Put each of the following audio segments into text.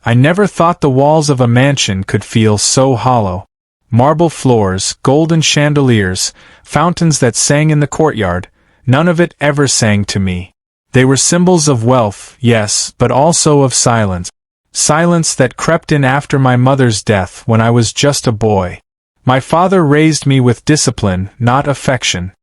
I never thought the walls of a mansion could feel so hollow. Marble floors, golden chandeliers, fountains that sang in the courtyard, none of it ever sang to me. They were symbols of wealth, yes, but also of silence. Silence that crept in after my mother's death when I was just a boy. My father raised me with discipline, not affection.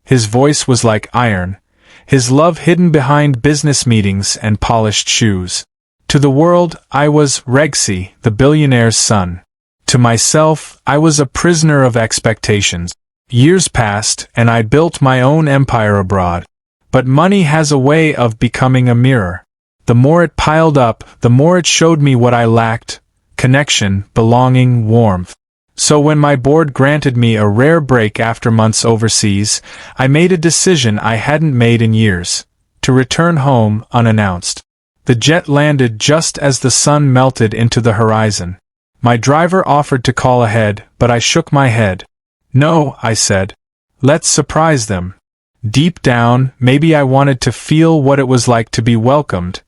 His voice was like iron, his love hidden behind business meetings and polished shoes. To the world, I was Regsi, the billionaire's son. To myself, I was a prisoner of expectations. Years passed, and I built my own empire abroad. But money has a way of becoming a mirror. The more it piled up, the more it showed me what I lacked: connection, belonging, warmth. So when my board granted me a rare break after months overseas, I made a decision I hadn't made in years: to return home unannounced. The jet landed just as the sun melted into the horizon. My driver offered to call ahead, but I shook my head. No, I said. Let's surprise them. Deep down, maybe I wanted to feel what it was like to be welcomed,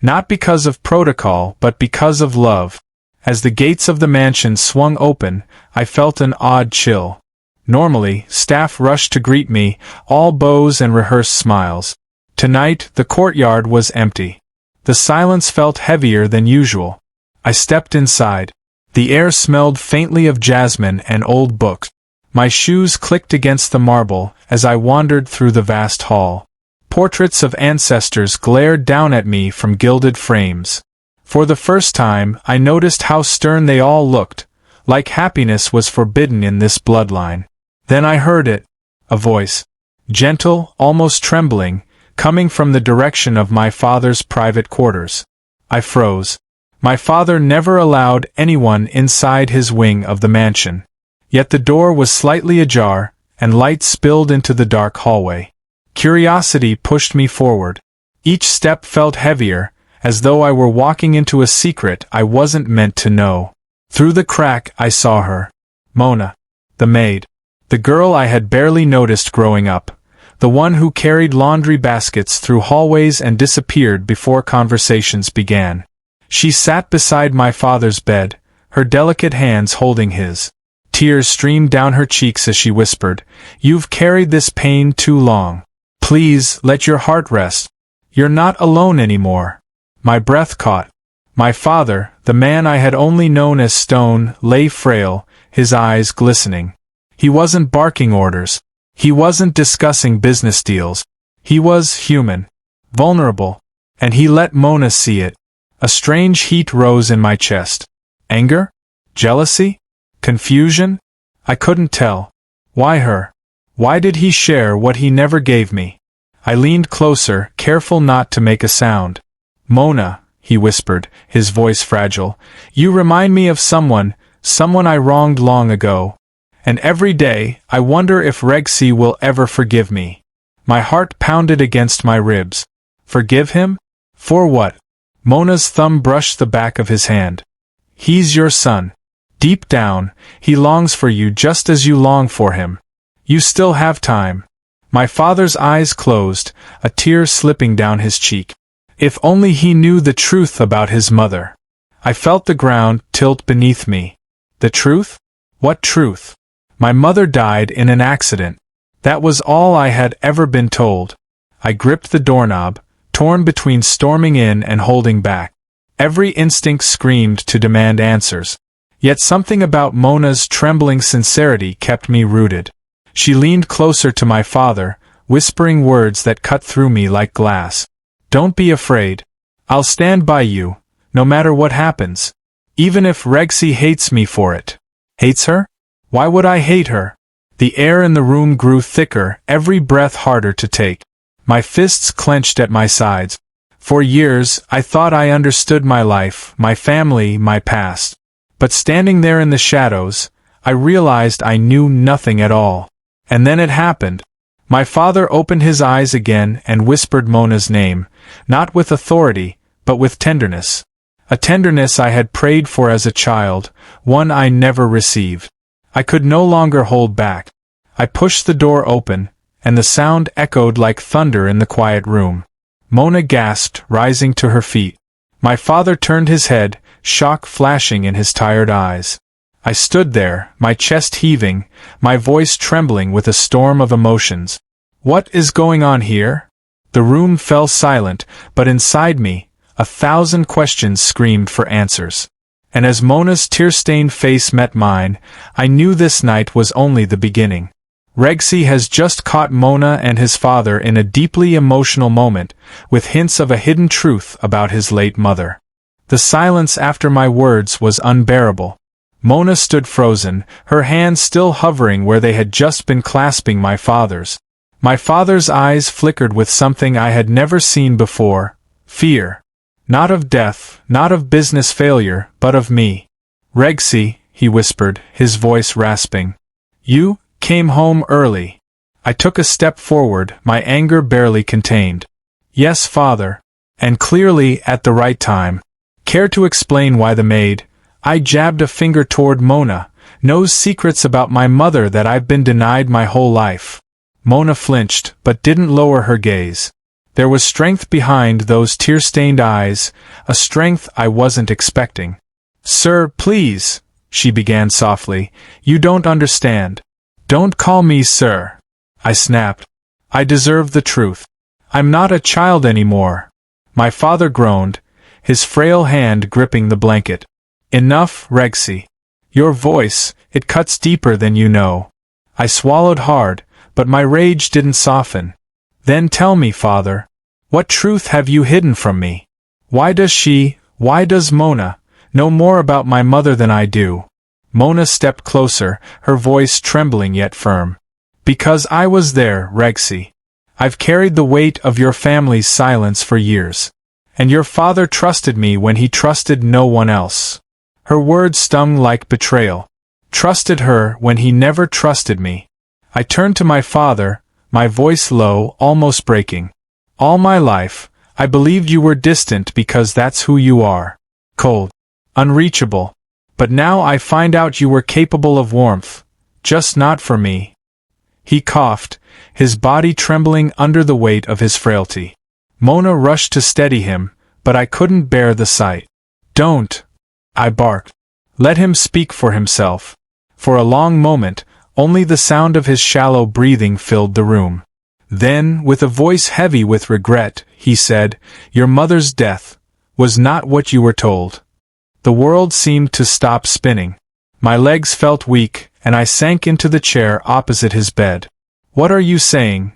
not because of protocol, but because of love. As the gates of the mansion swung open, I felt an odd chill. Normally, staff rushed to greet me, all bows and rehearsed smiles. Tonight, the courtyard was empty. The silence felt heavier than usual. I stepped inside. The air smelled faintly of jasmine and old books. My shoes clicked against the marble as I wandered through the vast hall. Portraits of ancestors glared down at me from gilded frames. For the first time, I noticed how stern they all looked, like happiness was forbidden in this bloodline. Then I heard it, a voice, gentle, almost trembling, coming from the direction of my father's private quarters. I froze. My father never allowed anyone inside his wing of the mansion. Yet the door was slightly ajar, and light spilled into the dark hallway. Curiosity pushed me forward. Each step felt heavier, as though I were walking into a secret I wasn't meant to know. Through the crack I saw her. Mona. The maid. The girl I had barely noticed growing up. The one who carried laundry baskets through hallways and disappeared before conversations began. She sat beside my father's bed, her delicate hands holding his. Tears streamed down her cheeks as she whispered, "You've carried this pain too long. Please, let your heart rest. You're not alone anymore." My breath caught. My father, the man I had only known as stone, lay frail, his eyes glistening. He wasn't barking orders. He wasn't discussing business deals. He was human, vulnerable, and he let Mona see it. A strange heat rose in my chest. Anger? Jealousy? Confusion? I couldn't tell. Why her? Why did he share what he never gave me? I leaned closer, careful not to make a sound. "Mona," he whispered, his voice fragile, "you remind me of someone I wronged long ago. And every day, I wonder if Regsi will ever forgive me." My heart pounded against my ribs. Forgive him? For what? Mona's thumb brushed the back of his hand. "He's your son. Deep down, he longs for you just as you long for him. You still have time." My father's eyes closed, a tear slipping down his cheek. If only he knew the truth about his mother. I felt the ground tilt beneath me. The truth? What truth? My mother died in an accident. That was all I had ever been told. I gripped the doorknob, torn between storming in and holding back. Every instinct screamed to demand answers. Yet something about Mona's trembling sincerity kept me rooted. She leaned closer to my father, whispering words that cut through me like glass. "Don't be afraid. I'll stand by you, no matter what happens. Even if Regsi hates me for it." Hates her? Why would I hate her? The air in the room grew thicker, every breath harder to take. My fists clenched at my sides. For years, I thought I understood my life, my family, my past. But standing there in the shadows, I realized I knew nothing at all. And then it happened. My father opened his eyes again and whispered Mona's name, not with authority, but with tenderness. A tenderness I had prayed for as a child, one I never received. I could no longer hold back. I pushed the door open, and the sound echoed like thunder in the quiet room. Mona gasped, rising to her feet. My father turned his head, shock flashing in his tired eyes. I stood there, my chest heaving, my voice trembling with a storm of emotions. What is going on here? The room fell silent, but inside me, 1,000 questions screamed for answers. And as Mona's tear-stained face met mine, I knew this night was only the beginning. Regsi has just caught Mona and his father in a deeply emotional moment, with hints of a hidden truth about his late mother. The silence after my words was unbearable. Mona stood frozen, her hands still hovering where they had just been clasping my father's. My father's eyes flickered with something I had never seen before: fear. Not of death, not of business failure, but of me. Regsi, he whispered, his voice rasping. You came home early. I took a step forward, my anger barely contained. Yes, father. And clearly at the right time. Care to explain why the maid? I jabbed a finger toward Mona, knows secrets about my mother that I've been denied my whole life. Mona flinched, but didn't lower her gaze. There was strength behind those tear-stained eyes, a strength I wasn't expecting. Sir, please, she began softly, you don't understand. Don't call me sir. I snapped. I deserve the truth. I'm not a child anymore. My father groaned, his frail hand gripping the blanket. Enough, Regsi. Your voice, it cuts deeper than you know. I swallowed hard, but my rage didn't soften. Then tell me, father, what truth have you hidden from me? Why does Mona, know more about my mother than I do? Mona stepped closer, her voice trembling yet firm. Because I was there, Regsi. I've carried the weight of your family's silence for years. And your father trusted me when he trusted no one else. Her words stung like betrayal. Trusted her when he never trusted me. I turned to my father, my voice low, almost breaking. All my life, I believed you were distant because that's who you are. Cold. Unreachable. But now I find out you were capable of warmth. Just not for me. He coughed, his body trembling under the weight of his frailty. Mona rushed to steady him, but I couldn't bear the sight. Don't, I barked. Let him speak for himself. For a long moment, only the sound of his shallow breathing filled the room. Then, with a voice heavy with regret, he said, Your mother's death was not what you were told. The world seemed to stop spinning. My legs felt weak, and I sank into the chair opposite his bed. What are you saying?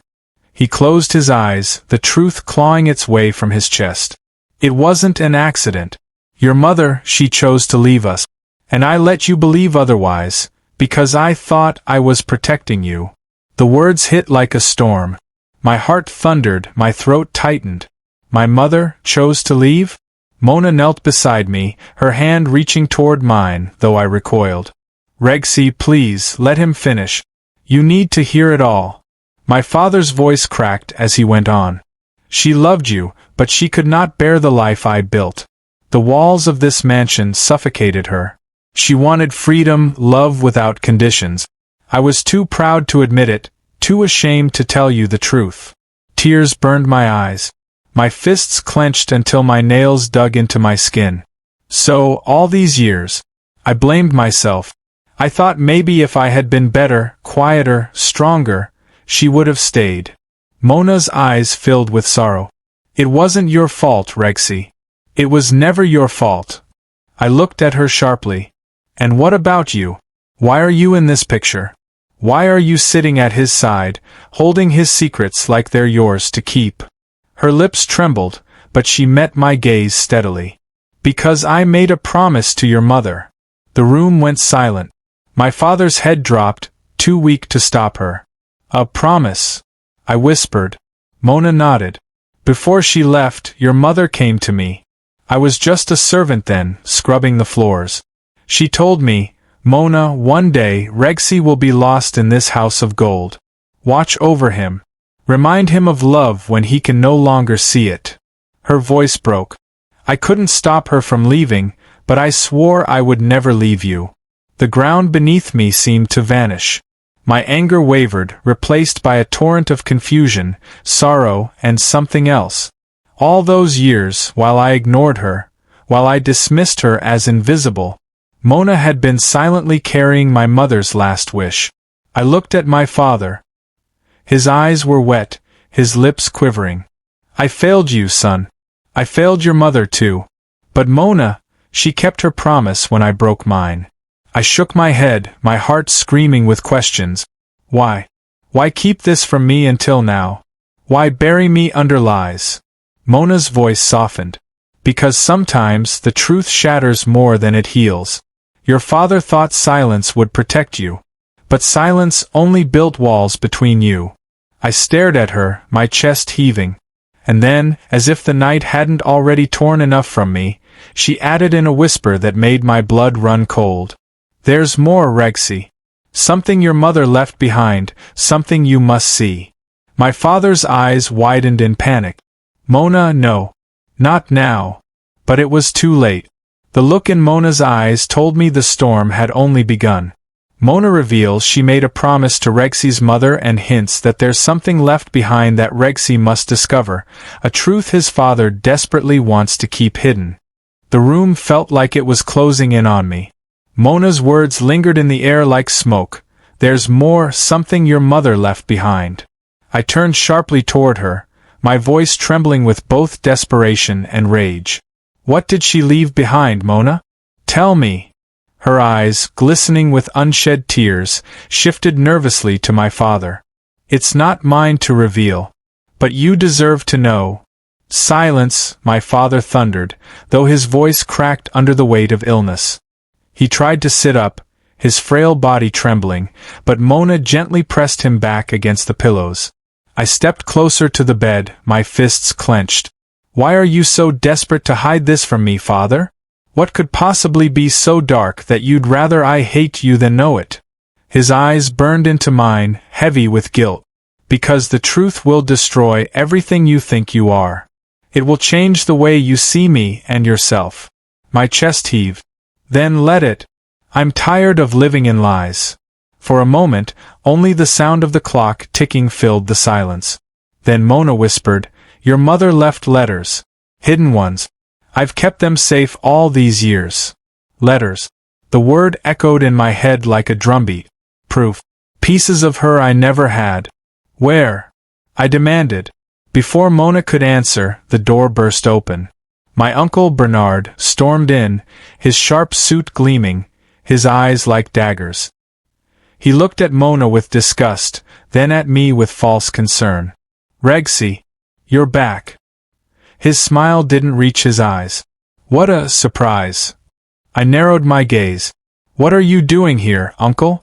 He closed his eyes, the truth clawing its way from his chest. It wasn't an accident. Your mother, she chose to leave us. And I let you believe otherwise, because I thought I was protecting you. The words hit like a storm. My heart thundered, my throat tightened. My mother chose to leave? Mona knelt beside me, her hand reaching toward mine, though I recoiled. Regsi, please, let him finish. You need to hear it all. My father's voice cracked as he went on. She loved you, but she could not bear the life I built. The walls of this mansion suffocated her. She wanted freedom, love without conditions. I was too proud to admit it, too ashamed to tell you the truth. Tears burned my eyes. My fists clenched until my nails dug into my skin. So, all these years, I blamed myself. I thought maybe if I had been better, quieter, stronger, she would have stayed. Mona's eyes filled with sorrow. It wasn't your fault, Regsi. It was never your fault. I looked at her sharply. And what about you? Why are you in this picture? Why are you sitting at his side, holding his secrets like they're yours to keep? Her lips trembled, but she met my gaze steadily. Because I made a promise to your mother. The room went silent. My father's head dropped, too weak to stop her. A promise, I whispered. Mona nodded. Before she left, your mother came to me. I was just a servant then, scrubbing the floors. She told me, Mona, one day Regsi will be lost in this house of gold. Watch over him. Remind him of love when he can no longer see it. Her voice broke. I couldn't stop her from leaving, but I swore I would never leave you. The ground beneath me seemed to vanish. My anger wavered, replaced by a torrent of confusion, sorrow, and something else. All those years, while I ignored her, while I dismissed her as invisible. Mona had been silently carrying my mother's last wish. I looked at my father. His eyes were wet, his lips quivering. I failed you, son. I failed your mother too. But Mona, she kept her promise when I broke mine. I shook my head, my heart screaming with questions. Why? Why keep this from me until now? Why bury me under lies? Mona's voice softened. Because sometimes the truth shatters more than it heals. Your father thought silence would protect you. But silence only built walls between you. I stared at her, my chest heaving. And then, as if the night hadn't already torn enough from me, she added in a whisper that made my blood run cold. There's more, Rexy. Something your mother left behind, something you must see. My father's eyes widened in panic. Mona, no. Not now. But it was too late. The look in Mona's eyes told me the storm had only begun. Mona reveals she made a promise to Rexy's mother and hints that there's something left behind that Rexy must discover, a truth his father desperately wants to keep hidden. The room felt like it was closing in on me. Mona's words lingered in the air like smoke. There's more, something your mother left behind. I turned sharply toward her, my voice trembling with both desperation and rage. What did she leave behind, Mona? Tell me. Her eyes, glistening with unshed tears, shifted nervously to my father. It's not mine to reveal. But you deserve to know. Silence, my father thundered, though his voice cracked under the weight of illness. He tried to sit up, his frail body trembling, but Mona gently pressed him back against the pillows. I stepped closer to the bed, my fists clenched. Why are you so desperate to hide this from me, father? What could possibly be so dark that you'd rather I hate you than know it? His eyes burned into mine, heavy with guilt. Because the truth will destroy everything you think you are. It will change the way you see me and yourself. My chest heaved. Then let it. I'm tired of living in lies. For a moment, only the sound of the clock ticking filled the silence. Then Mona whispered, Your mother left letters. Hidden ones. I've kept them safe all these years. Letters. The word echoed in my head like a drumbeat. Proof. Pieces of her I never had. Where? I demanded. Before Mona could answer, the door burst open. My uncle Bernard stormed in, his sharp suit gleaming, his eyes like daggers. He looked at Mona with disgust, then at me with false concern. Rexy, you're back. His smile didn't reach his eyes. What a surprise. I narrowed my gaze. What are you doing here, uncle?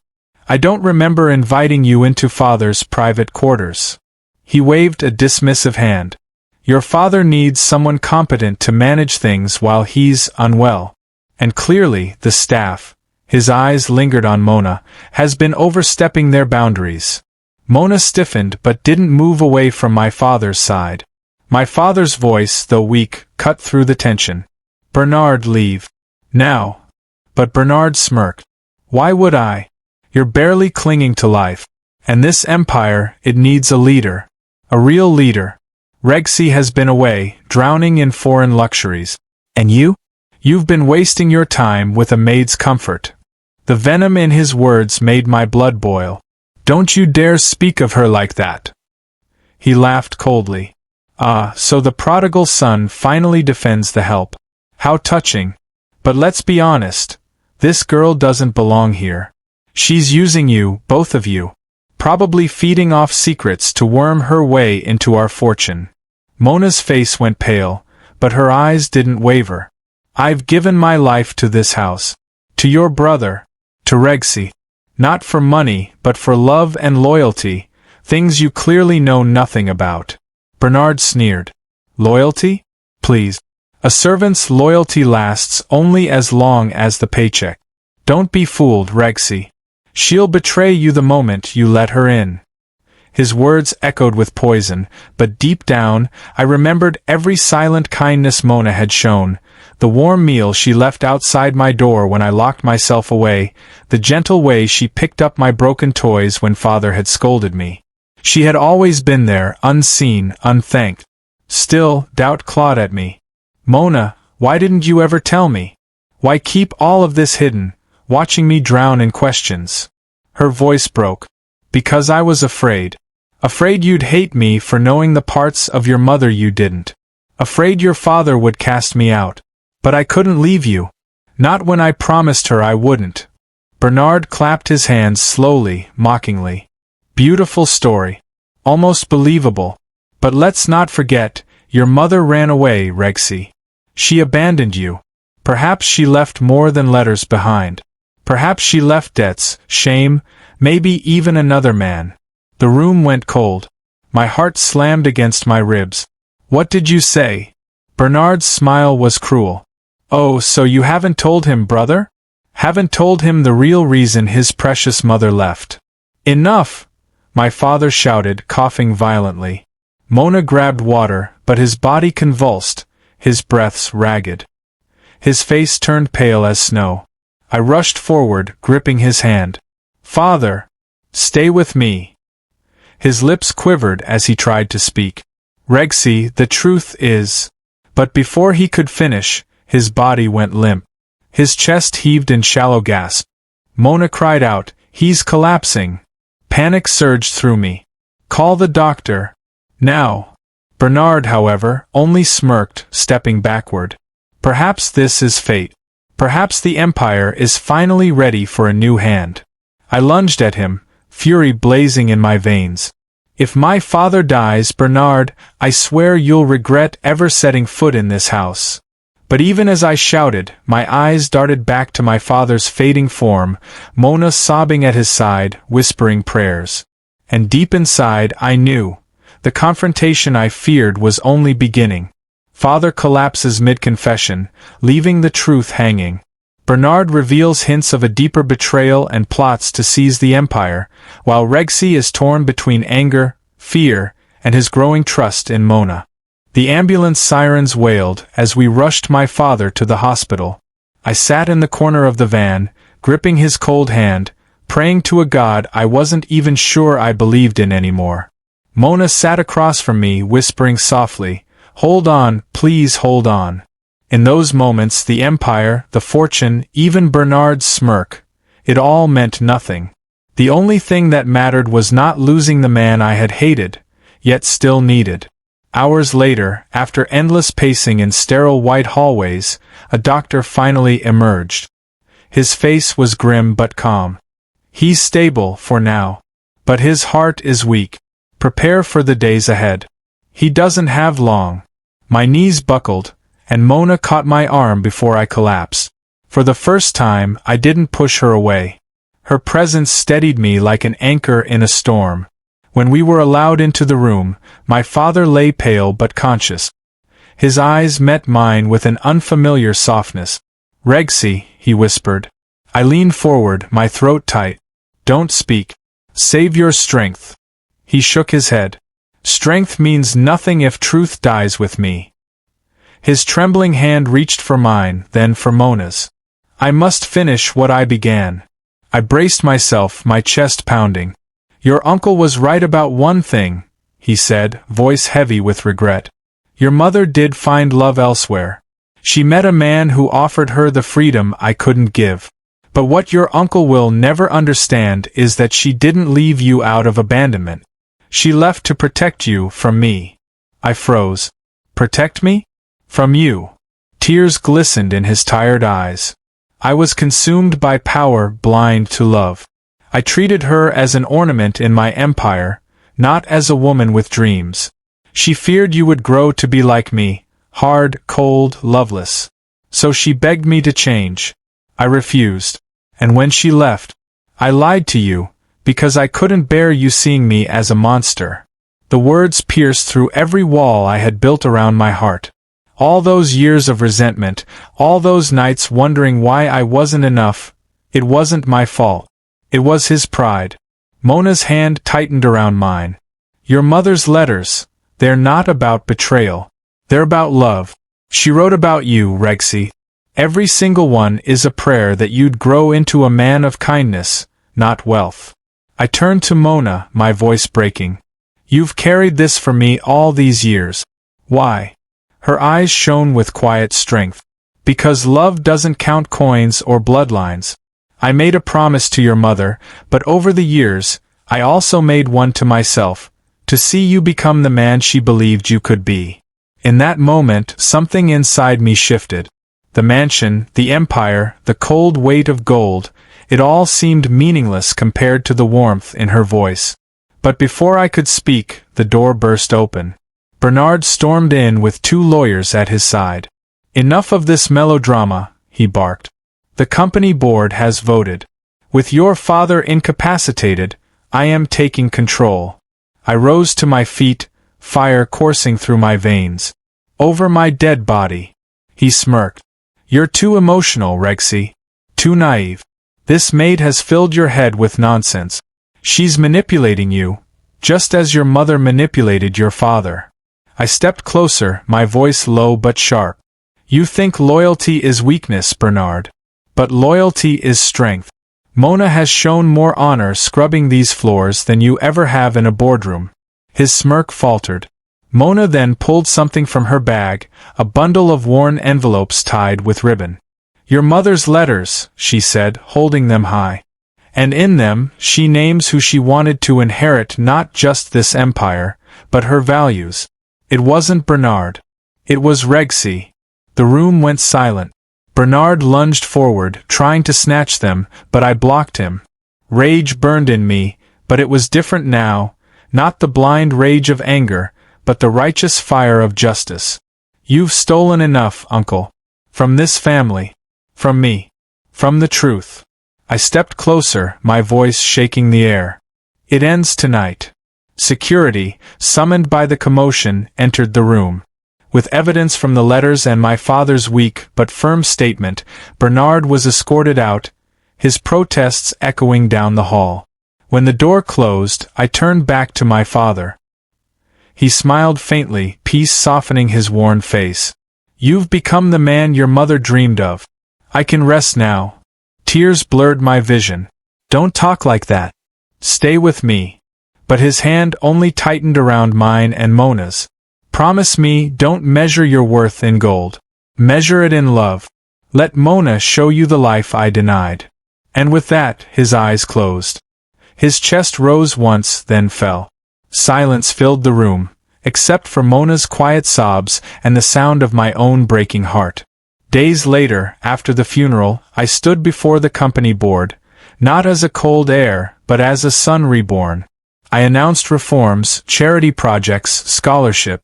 I don't remember inviting you into father's private quarters. He waved a dismissive hand. Your father needs someone competent to manage things while he's unwell. And clearly, the staff, his eyes lingered on Mona, has been overstepping their boundaries. Mona stiffened but didn't move away from my father's side. My father's voice, though weak, cut through the tension. Bernard, leave. Now. But Bernard smirked. Why would I? You're barely clinging to life. And this empire, it needs a leader. A real leader. Rexy has been away, drowning in foreign luxuries. And you? You've been wasting your time with a maid's comfort. The venom in his words made my blood boil. Don't you dare speak of her like that. He laughed coldly. Ah, so the prodigal son finally defends the help. How touching. But let's be honest. This girl doesn't belong here. She's using you, both of you. Probably feeding off secrets to worm her way into our fortune. Mona's face went pale, but her eyes didn't waver. I've given my life to this house. To your brother. To Rexy. Not for money, but for love and loyalty, things you clearly know nothing about. Bernard sneered. Loyalty? Please. A servant's loyalty lasts only as long as the paycheck. Don't be fooled, Rexy. She'll betray you the moment you let her in. His words echoed with poison, but deep down, I remembered every silent kindness Mona had shown, the warm meal she left outside my door when I locked myself away, the gentle way she picked up my broken toys when father had scolded me. She had always been there, unseen, unthanked. Still, doubt clawed at me. Mona, Why didn't you ever tell me? Why keep all of this hidden, watching me drown in questions?" Her voice broke. "Because I was afraid. Afraid you'd hate me for knowing the parts of your mother you didn't. Afraid your father would cast me out. But I couldn't leave you. Not when I promised her I wouldn't." Bernard clapped his hands slowly, mockingly. "Beautiful story. Almost believable. But let's not forget, your mother ran away, Rexy. She abandoned you. Perhaps she left more than letters behind. Perhaps she left debts, shame, maybe even another man." The room went cold. My heart slammed against my ribs. "What did you say?" Bernard's smile was cruel. "Oh, so you haven't told him, brother? Haven't told him the real reason his precious mother left?" "Enough!" my father shouted, coughing violently. Mona grabbed water, but his body convulsed, his breaths ragged. His face turned pale as snow. I rushed forward, gripping his hand. "Father! Stay with me!" His lips quivered as he tried to speak. "Rexy, the truth is—" But before he could finish, his body went limp. His chest heaved in shallow gasp. Mona cried out, "He's collapsing!" Panic surged through me. "Call the doctor. Now!" Bernard, however, only smirked, stepping backward. "Perhaps this is fate. Perhaps the Empire is finally ready for a new hand." I lunged at him, fury blazing in my veins. "If my father dies, Bernard, I swear you'll regret ever setting foot in this house." But even as I shouted, my eyes darted back to my father's fading form, Mona sobbing at his side, whispering prayers. And deep inside, I knew. The confrontation I feared was only beginning. Father collapses mid-confession, leaving the truth hanging. Bernard reveals hints of a deeper betrayal and plots to seize the Empire, while Rexy is torn between anger, fear, and his growing trust in Mona. The ambulance sirens wailed as we rushed my father to the hospital. I sat in the corner of the van, gripping his cold hand, praying to a God I wasn't even sure I believed in anymore. Mona sat across from me, whispering softly, "Hold on, please hold on." In those moments, the Empire, the fortune, even Bernard's smirk, it all meant nothing. The only thing that mattered was not losing the man I had hated, yet still needed. Hours later, after endless pacing in sterile white hallways, a doctor finally emerged. His face was grim but calm. "He's stable for now. But his heart is weak. Prepare for the days ahead. He doesn't have long." My knees buckled, and Mona caught my arm before I collapsed. For the first time, I didn't push her away. Her presence steadied me like an anchor in a storm. When we were allowed into the room, my father lay pale but conscious. His eyes met mine with an unfamiliar softness. "Rexy," he whispered. I leaned forward, my throat tight. "Don't speak. Save your strength." He shook his head. "Strength means nothing if truth dies with me." His trembling hand reached for mine, then for Mona's. "I must finish what I began." I braced myself, my chest pounding. "Your uncle was right about one thing," he said, voice heavy with regret. "Your mother did find love elsewhere. She met a man who offered her the freedom I couldn't give. But what your uncle will never understand is that she didn't leave you out of abandonment. She left to protect you from me." I froze. "Protect me? From you?" Tears glistened in his tired eyes. I was consumed by power, blind to love. I treated her as an ornament in my empire, not as a woman with dreams. She feared you would grow to be like me, hard, cold, loveless. So she begged me to change. I refused. And when she left, I lied to you, because I couldn't bear you seeing me as a monster. The words pierced through every wall I had built around my heart. All those years of resentment, all those nights wondering why I wasn't enough, it wasn't my fault. It was his pride. Mona's hand tightened around mine. "Your mother's letters, they're not about betrayal. They're about love. She wrote about you, Rexy. Every single one is a prayer that you'd grow into a man of kindness, not wealth." I turned to Mona, my voice breaking. "You've carried this for me all these years. Why?" Her eyes shone with quiet strength. Because love doesn't count coins or bloodlines. I made a promise to your mother, but over the years, I also made one to myself, to see you become the man she believed you could be. In that moment, something inside me shifted. The mansion, the empire, the cold weight of gold, it all seemed meaningless compared to the warmth in her voice. But before I could speak, the door burst open. Bernard stormed in with 2 lawyers at his side. "Enough of this melodrama," he barked. "The company board has voted. With your father incapacitated, I am taking control." I rose to my feet, fire coursing through my veins. "Over my dead body." He smirked. "You're too emotional, Rexy. Too naive. This maid has filled your head with nonsense. She's manipulating you, just as your mother manipulated your father." I stepped closer, my voice low but sharp. "You think loyalty is weakness, Bernard. But loyalty is strength. Mona has shown more honor scrubbing these floors than you ever have in a boardroom." His smirk faltered. Mona then pulled something from her bag, a bundle of worn envelopes tied with ribbon. "Your mother's letters," she said, holding them high. "And in them, she names who she wanted to inherit not just this empire, but her values. It wasn't Bernard. It was Rexy." The room went silent. Bernard lunged forward, trying to snatch them, but I blocked him. Rage burned in me, but it was different now, not the blind rage of anger, but the righteous fire of justice. "You've stolen enough, Uncle. From this family. From me. From the truth." I stepped closer, my voice shaking the air. "It ends tonight." Security, summoned by the commotion, entered the room. With evidence from the letters and my father's weak but firm statement, Bernard was escorted out, his protests echoing down the hall. When the door closed, I turned back to my father. He smiled faintly, peace softening his worn face. "You've become the man your mother dreamed of. I can rest now." Tears blurred my vision. "Don't talk like that. Stay with me." But his hand only tightened around mine and Mona's. "Promise me, don't measure your worth in gold. Measure it in love. Let Mona show you the life I denied." And with that, his eyes closed. His chest rose once, then fell. Silence filled the room, except for Mona's quiet sobs and the sound of my own breaking heart. Days later, after the funeral, I stood before the company board, not as a cold heir, but as a son reborn. I announced reforms, charity projects, scholarship.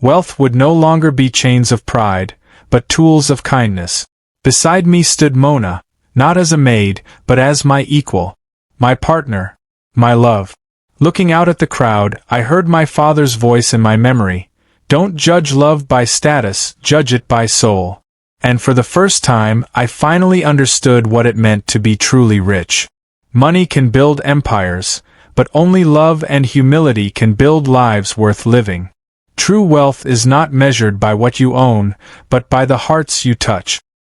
Wealth would no longer be chains of pride, but tools of kindness. Beside me stood Mona, not as a maid, but as my equal, my partner, my love. Looking out at the crowd, I heard my father's voice in my memory. "Don't judge love by status, judge it by soul." And for the first time, I finally understood what it meant to be truly rich. Money can build empires, but only love and humility can build lives worth living. True wealth is not measured by what you own, but by the hearts you touch.